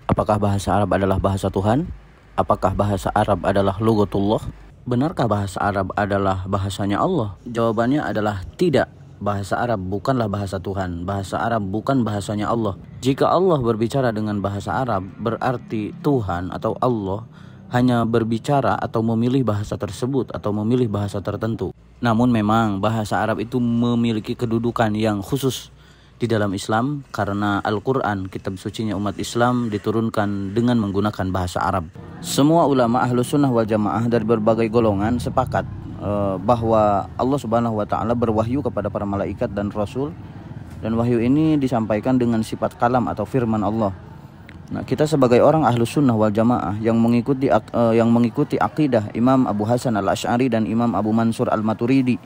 Apakah bahasa Arab adalah bahasa Tuhan? Apakah bahasa Arab adalah lughatullah? Benarkah bahasa Arab adalah bahasanya Allah? Jawabannya adalah tidak. Bahasa Arab bukanlah bahasa Tuhan. Bahasa Arab bukan bahasanya Allah. Jika Allah berbicara dengan bahasa Arab, berarti Tuhan atau Allah hanya berbicara atau memilih bahasa tersebut atau memilih bahasa tertentu. Namun memang bahasa Arab itu memiliki kedudukan yang khusus di dalam Islam karena Al-Quran, kitab sucinya umat Islam, diturunkan dengan menggunakan bahasa Arab. Semua ulama Ahlus Sunnah wal Jamaah dari berbagai golongan sepakat bahwa Allah Subhanahu wa taala berwahyu kepada para malaikat dan rasul, dan wahyu ini disampaikan dengan sifat kalam atau firman Allah. Nah, kita sebagai orang Ahlus Sunnah wal Jamaah yang mengikuti akidah Imam Abu Hasan Al-Asy'ari dan Imam Abu Mansur Al-Maturidi,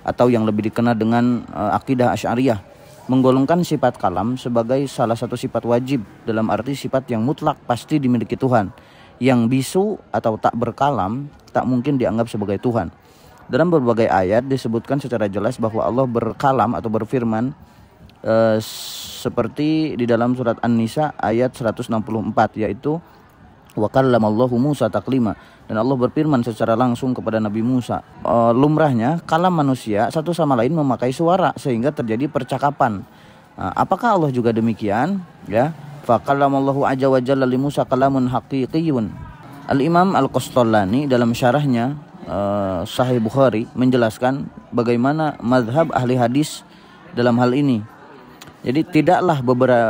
atau yang lebih dikenal dengan akidah Asy'ariyah, menggolongkan sifat kalam sebagai salah satu sifat wajib, dalam arti sifat yang mutlak pasti dimiliki Tuhan. Yang bisu atau tak berkalam tak mungkin dianggap sebagai Tuhan. Dalam berbagai ayat disebutkan secara jelas bahwa Allah berkalam atau berfirman, seperti di dalam surat An-Nisa ayat 164, yaitu wa kallamallahu Musa taklima, dan Allah berfirman secara langsung kepada Nabi Musa. Lumrahnya kalam manusia satu sama lain memakai suara sehingga terjadi percakapan. Apakah Allah juga demikian? Ya, fa kallamallahu azza wa jalla li Musa kalamun haqiqiyyun. Al-Imam Al-Qastallani dalam syarahnya Sahih Bukhari menjelaskan bagaimana mazhab ahli hadis dalam hal ini. Jadi tidaklah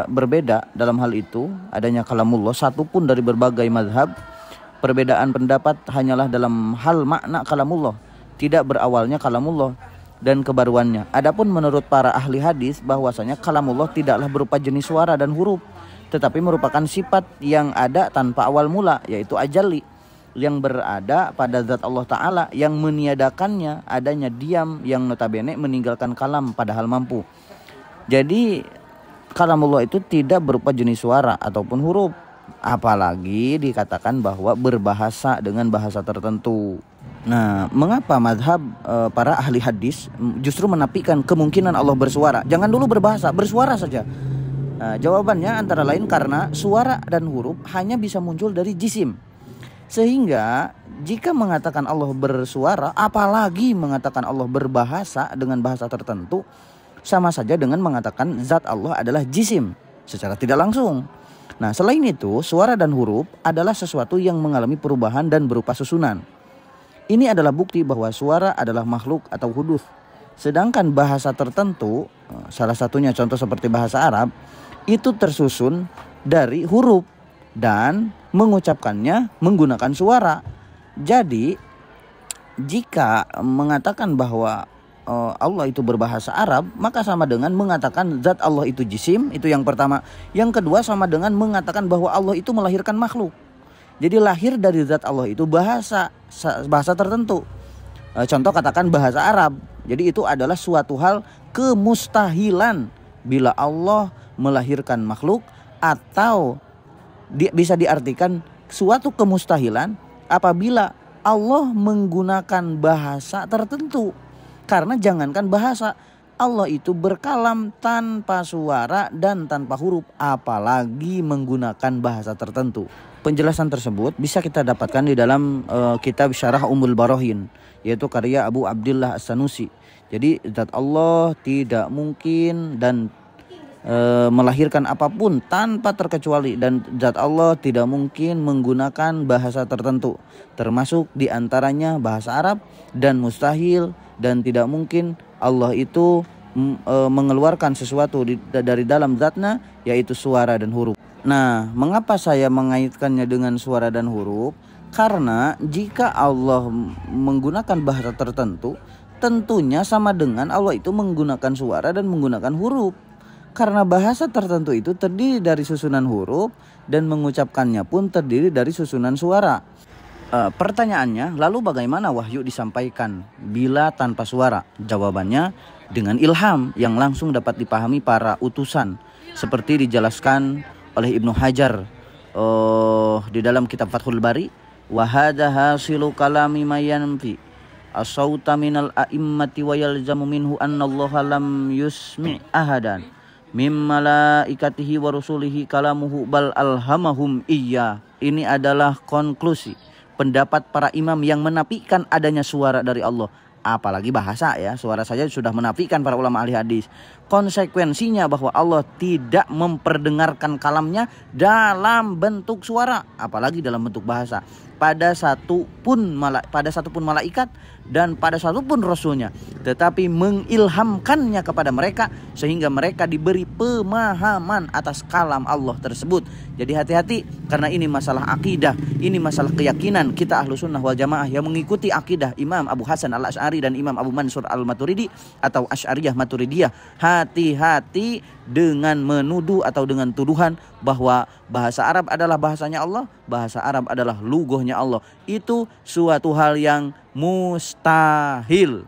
berbeda dalam hal itu adanya kalamullah satupun dari berbagai mazhab. Perbedaan pendapat hanyalah dalam hal makna kalamullah, tidak berawalnya kalamullah dan kebaruannya. Adapun menurut para ahli hadis bahwasanya kalamullah tidaklah berupa jenis suara dan huruf, tetapi merupakan sifat yang ada tanpa awal mula, yaitu ajalli, yang berada pada zat Allah Ta'ala, yang meniadakannya adanya diam, yang notabene meninggalkan kalam padahal mampu. Jadi kalamullah itu tidak berupa jenis suara ataupun huruf, apalagi dikatakan bahwa berbahasa dengan bahasa tertentu. Nah, mengapa mazhab para ahli hadis justru menafikan kemungkinan Allah bersuara? Jangan dulu berbahasa, bersuara saja. Jawabannya antara lain karena suara dan huruf hanya bisa muncul dari jisim. Sehingga jika mengatakan Allah bersuara, apalagi mengatakan Allah berbahasa dengan bahasa tertentu, sama saja dengan mengatakan zat Allah adalah jisim secara tidak langsung. Nah, selain itu, suara dan huruf adalah sesuatu yang mengalami perubahan dan berupa susunan. Ini adalah bukti bahwa suara adalah makhluk atau hudus. Sedangkan bahasa tertentu, salah satunya contoh seperti bahasa Arab, itu tersusun dari huruf dan mengucapkannya menggunakan suara. Jadi jika mengatakan bahwa Allah itu berbahasa Arab, maka sama dengan mengatakan zat Allah itu jisim, itu yang pertama. Yang kedua sama dengan mengatakan bahwa Allah itu melahirkan makhluk. Jadi lahir dari zat Allah itu bahasa tertentu. Contoh katakan bahasa Arab. Jadi itu adalah suatu hal kemustahilan bila Allah melahirkan makhluk, atau bisa diartikan suatu kemustahilan apabila Allah menggunakan bahasa tertentu. Karena jangankan bahasa, Allah itu berkalam tanpa suara dan tanpa huruf, apalagi menggunakan bahasa tertentu. Penjelasan tersebut bisa kita dapatkan di dalam kitab Syarah Ummul Barahin, yaitu karya Abu Abdillah As-Sanusi. Jadi zat Allah tidak mungkin dan melahirkan apapun tanpa terkecuali, dan zat Allah tidak mungkin menggunakan bahasa tertentu, termasuk diantaranya bahasa Arab, dan mustahil dan tidak mungkin Allah itu mengeluarkan sesuatu dari dalam zatnya, yaitu suara dan huruf. Nah, mengapa saya mengaitkannya dengan suara dan huruf? Karena jika Allah menggunakan bahasa tertentu, tentunya sama dengan Allah itu menggunakan suara dan menggunakan huruf. Karena bahasa tertentu itu terdiri dari susunan huruf dan mengucapkannya pun terdiri dari susunan suara. Pertanyaannya, lalu bagaimana wahyu disampaikan bila tanpa suara? Jawabannya dengan ilham yang langsung dapat dipahami para utusan, seperti dijelaskan oleh Ibnu Hajar di dalam kitab Fathul Bari. Wa hadza hasilu kalami mayanfi as-sauta minal a'immati wa yalzamu minhu anna Allah lam yusmi' ahadan mim malaikatihi wa rusulihi kalamuhu bal alhamahum iya. Ini adalah konklusi pendapat para imam yang menafikan adanya suara dari Allah. Apalagi bahasa ya, suara saja sudah menafikan para ulama ahli hadis. Konsekuensinya bahwa Allah tidak memperdengarkan kalamnya dalam bentuk suara, apalagi dalam bentuk bahasa. Pada satupun malaikat dan pada satupun rasulnya, tetapi mengilhamkannya kepada mereka sehingga mereka diberi pemahaman atas kalam Allah tersebut. Jadi hati-hati, karena ini masalah akidah, ini masalah keyakinan kita ahlu sunnah wal jamaah yang mengikuti akidah Imam Abu Hasan al-Asy'ari dan Imam Abu Mansur al-Maturidi atau Asy'ariyah Maturidiyah. Hati-hati dengan menuduh atau dengan tuduhan bahwa bahasa Arab adalah bahasanya Allah, bahasa Arab adalah lugohnya Allah. Itu suatu hal yang mustahil.